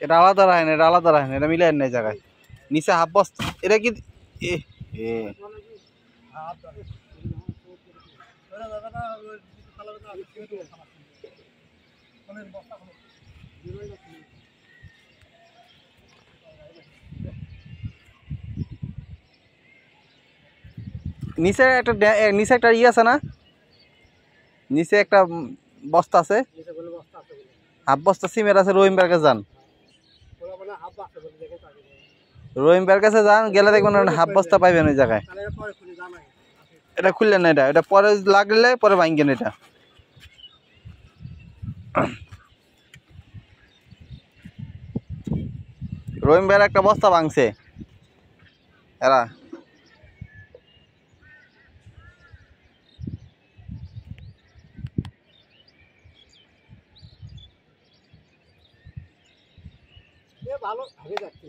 এটা আলাদা রাখেন, এটা আলাদা রাখেন, এটা মিলাই নাই জায়গায়। নিচে হাফ বস্তা, এটা কি এ এ নিচে একটা নিচে একটা ই আছে না, নিচে একটা বস্তা আছে, হাফ বস্তা সিমের আছে। রহিম ভাইয়ের কাছে যান, রহিম ভাইয়ের কাছে যান, গেলে দেখবেন হাফ বস্তা পাইবেন ওই জায়গায়। এটা খুললেন না, এটা এটা পরে লাগলে পরে ভাঙবেন। এটা রহিম ভাইয়ের একটা বস্তা ভাঙছে এরা। ভালো ভাবে যাচ্ছে।